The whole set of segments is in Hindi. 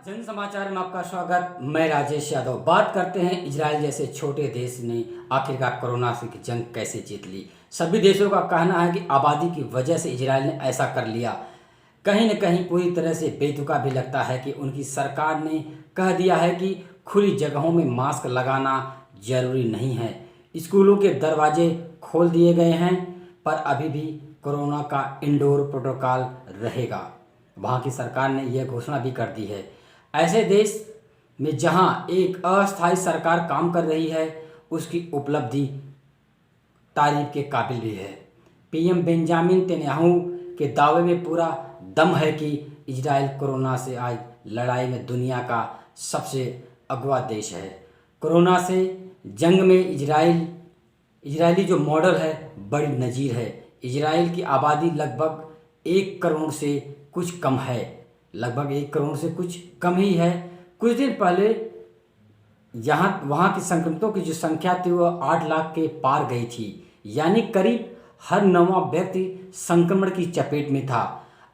जन समाचार में आपका स्वागत। मैं राजेश यादव। बात करते हैं इजराइल जैसे छोटे देश ने आखिरकार कोरोना से की जंग कैसे जीत ली। सभी देशों का कहना है कि आबादी की वजह से इजराइल ने ऐसा कर लिया। कहीं न कहीं पूरी तरह से बेतुका भी लगता है कि उनकी सरकार ने कह दिया है कि खुली जगहों में मास्क लगाना जरूरी नहीं है। स्कूलों के दरवाजे खोल दिए गए हैं, पर अभी भी कोरोना का इंडोर प्रोटोकॉल रहेगा। वहाँ की सरकार ने यह घोषणा भी कर दी है। ऐसे देश में जहां एक अस्थायी सरकार काम कर रही है, उसकी उपलब्धि तारीफ के काबिल भी है। पीएम बेंजामिन नेतन्याहू के दावे में पूरा दम है कि इजराइल कोरोना से आज लड़ाई में दुनिया का सबसे अगवा देश है। कोरोना से जंग में इजरायली जो मॉडल है बड़ी नज़ीर है। इजराइल की आबादी लगभग 1 करोड़ से कुछ कम है, लगभग 1 करोड़ से कुछ कम ही है। कुछ दिन पहले वहाँ के संक्रमितों की जो संख्या थी वह 8 लाख के पार गई थी, यानी करीब हर 9वां व्यक्ति संक्रमण की चपेट में था।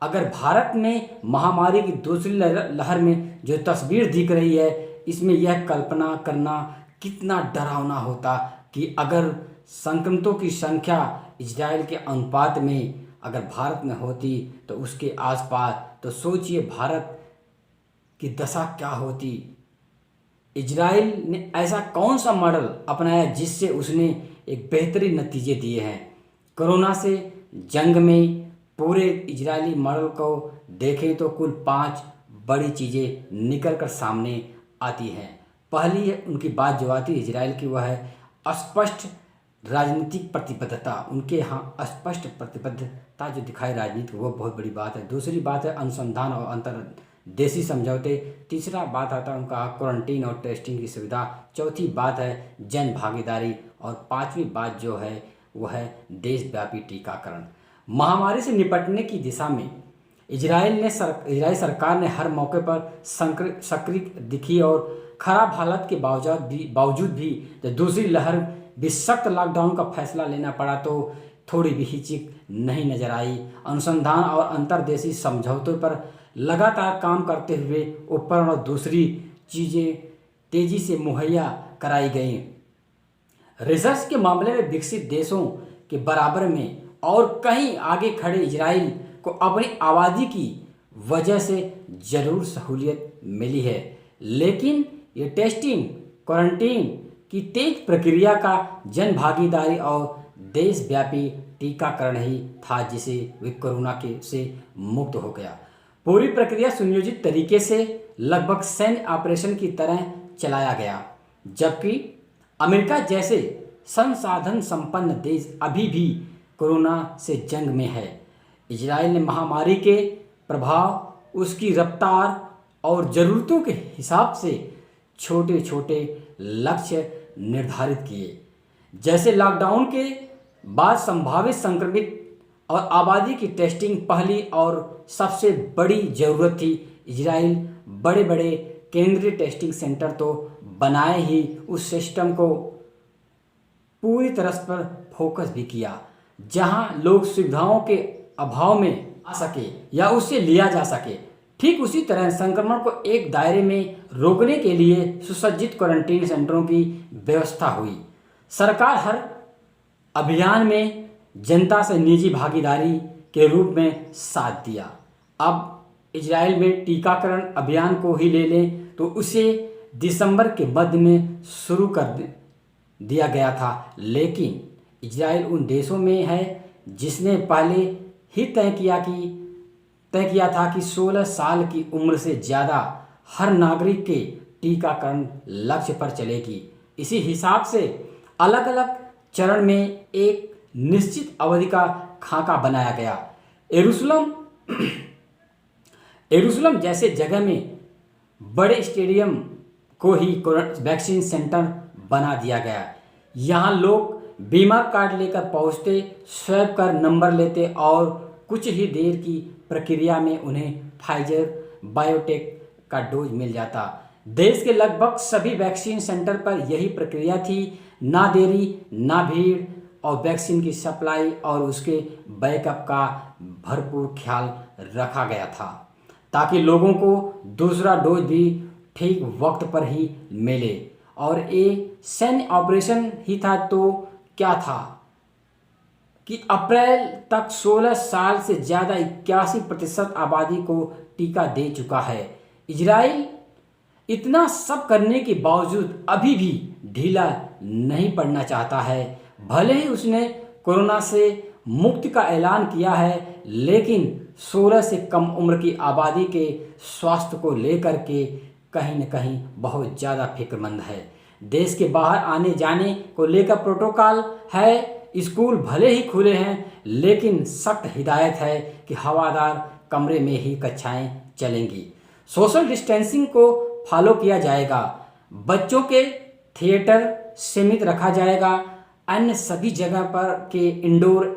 अगर भारत में महामारी की दूसरी लहर में जो तस्वीर दिख रही है, इसमें यह कल्पना करना कितना डरावना होता कि अगर संक्रमितों की संख्या इजराइल के अनुपात में अगर भारत में होती तो उसके आसपास, तो सोचिए भारत की दशा क्या होती। इजराइल ने ऐसा कौन सा मॉडल अपनाया जिससे उसने एक बेहतरीन नतीजे दिए हैं। कोरोना से जंग में पूरे इजरायली मॉडल को देखें तो कुल 5 बड़ी चीज़ें निकल कर सामने आती हैं। पहली है उनकी बात जो आती है इजराइल की, वह है स्पष्ट राजनीतिक प्रतिबद्धता। उनके यहाँ स्पष्ट प्रतिबद्धता जो दिखाई राजनीति, वो बहुत बड़ी बात है। दूसरी बात है अनुसंधान और अंतर्देशीय समझौते। तीसरा बात आता है उनका क्वारंटीन और टेस्टिंग की सुविधा। चौथी बात है जन भागीदारी। और 5वीं बात जो है वह है देशव्यापी टीकाकरण। महामारी से निपटने की दिशा में इजराइल सरकार ने हर मौके पर सक्रिय दिखी और खराब हालत के बावजूद भी जब दूसरी लहर भी सख्त लॉकडाउन का फैसला लेना पड़ा तो थोड़ी भी हिचक नहीं नजर आई। अनुसंधान और अंतर्देशीय समझौतों पर लगातार काम करते हुए उपकरण और दूसरी चीज़ें तेज़ी से मुहैया कराई गई। रिसर्च के मामले में विकसित देशों के बराबर में और कहीं आगे खड़े इजराइल को अपनी आबादी की वजह से ज़रूर सहूलियत मिली है, लेकिन ये टेस्टिंग क्वारंटीन की तेज प्रक्रिया का जन भागीदारी और देशव्यापी टीकाकरण ही था जिसे वे कोरोना के से मुक्त हो गया। पूरी प्रक्रिया सुनियोजित तरीके से लगभग सैन्य ऑपरेशन की तरह चलाया गया, जबकि अमेरिका जैसे संसाधन संपन्न देश अभी भी कोरोना से जंग में है। इजराइल ने महामारी के प्रभाव, उसकी रफ्तार और ज़रूरतों के हिसाब से छोटे छोटे लक्ष्य निर्धारित किए, जैसे लॉकडाउन के बाद संभावित संक्रमित और आबादी की टेस्टिंग पहली और सबसे बड़ी ज़रूरत थी। इजराइल बड़े बड़े केंद्रीय टेस्टिंग सेंटर तो बनाए ही, उस सिस्टम को पूरी तरह पर फोकस भी किया जहां लोग सुविधाओं के अभाव में आ सके या उससे लिया जा सके। ठीक उसी तरह संक्रमण को एक दायरे में रोकने के लिए सुसज्जित क्वारंटीन सेंटरों की व्यवस्था हुई। सरकार हर अभियान में जनता से निजी भागीदारी के रूप में साथ दिया। अब इजराइल में टीकाकरण अभियान को ही ले लें तो उसे दिसंबर के मध्य में शुरू कर दिया गया था, लेकिन इजराइल उन देशों में है जिसने पहले ही तय किया था कि 16 साल की उम्र से ज़्यादा हर नागरिक के टीकाकरण लक्ष्य पर चलेगी। इसी हिसाब से अलग अलग चरण में एक निश्चित अवधि का खाका बनाया गया। यरूशलेम जैसे जगह में बड़े स्टेडियम को ही वैक्सीन सेंटर बना दिया गया। यहाँ लोग बीमा कार्ड लेकर पहुँचते, स्वैप कर नंबर लेते और कुछ ही देर की प्रक्रिया में उन्हें फाइजर बायोटेक का डोज मिल जाता। देश के लगभग सभी वैक्सीन सेंटर पर यही प्रक्रिया थी। ना देरी, ना भीड़, और वैक्सीन की सप्लाई और उसके बैकअप का भरपूर ख्याल रखा गया था। ताकि लोगों को दूसरा डोज भी ठीक वक्त पर ही मिले। और ये सैन्य ऑपरेशन ही था तो क्या था कि अप्रैल तक 16 साल से ज़्यादा 81% आबादी को टीका दे चुका है। इजराइल इतना सब करने के बावजूद अभी भी ढीला नहीं पड़ना चाहता है। भले ही उसने कोरोना से मुक्ति का ऐलान किया है, लेकिन 16 से कम उम्र की आबादी के स्वास्थ्य को लेकर के कहीं न कहीं बहुत ज़्यादा फिक्रमंद है। देश के बाहर आने जाने को लेकर प्रोटोकॉल है। स्कूल भले ही खुले हैं, लेकिन सख्त हिदायत है कि हवादार कमरे में ही कक्षाएं चलेंगी। सोशल डिस्टेंसिंग को फॉलो किया जाएगा। बच्चों के थिएटर सीमित रखा जाएगा। अन्य सभी जगह पर के इंडोर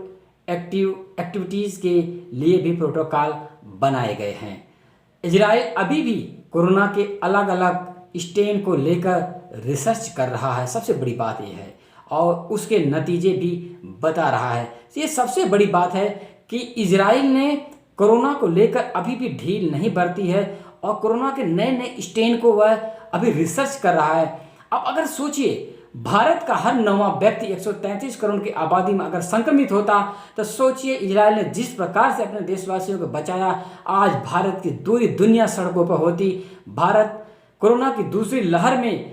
एक्टिविटीज़ के लिए भी प्रोटोकॉल बनाए गए हैं। इजराइल अभी भी कोरोना के अलग अलग स्ट्रेन को लेकर रिसर्च कर रहा है। सबसे बड़ी बात यह है, और उसके नतीजे भी बता रहा है। ये सबसे बड़ी बात है कि इजराइल ने कोरोना को लेकर अभी भी ढील नहीं बरती है और कोरोना के नए नए स्ट्रेन को वह अभी रिसर्च कर रहा है। अब अगर सोचिए, भारत का हर 9वां व्यक्ति 133 करोड़ की आबादी में अगर संक्रमित होता, तो सोचिए इजराइल ने जिस प्रकार से अपने देशवासियों को बचाया, आज भारत की पूरी दुनिया सड़कों पर होती। भारत कोरोना की दूसरी लहर में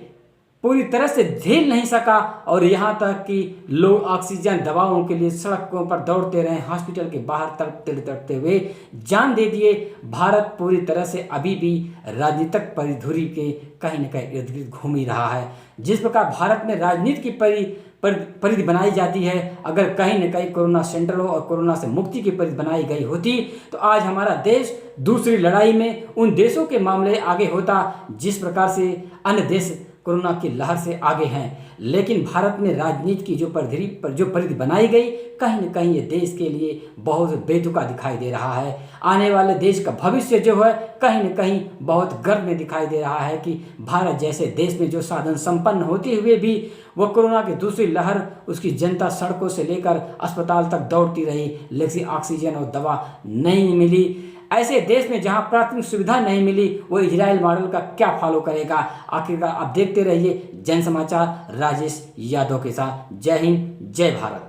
पूरी तरह से झेल नहीं सका और यहाँ तक कि लोग ऑक्सीजन दवाओं के लिए सड़कों पर दौड़ते रहे, हॉस्पिटल के बाहर तड़पते हुए जान दे दिए। भारत पूरी तरह से अभी भी राजनीतिक परिधुरी के कहीं न कहीं इर्द गिर्द घूम ही रहा है। जिस प्रकार भारत में राजनीति की परिधि बनाई जाती है, अगर कहीं न कहीं कोरोना सेंटर हो और कोरोना से मुक्ति की परिधि बनाई गई होती, तो आज हमारा देश दूसरी लड़ाई में उन देशों के मामले आगे होता जिस प्रकार से अन्य देश कोरोना की लहर से आगे हैं। लेकिन भारत में राजनीति की जो परिधि बनाई गई, कहीं न कहीं ये देश के लिए बहुत बेतुका दिखाई दे रहा है। आने वाले देश का भविष्य जो है कहीं न कहीं बहुत गर्व में दिखाई दे रहा है कि भारत जैसे देश में जो साधन संपन्न होते हुए भी वो कोरोना की दूसरी लहर, उसकी जनता सड़कों से लेकर अस्पताल तक दौड़ती रही, लेकिन ऑक्सीजन और दवा नहीं मिली। ऐसे देश में जहां प्राथमिक सुविधा नहीं मिली, वो इजराइल मॉडल का क्या फॉलो करेगा? आखिरकार आप देखते रहिए जन समाचार राजेश यादव के साथ। जय हिंद, जय भारत।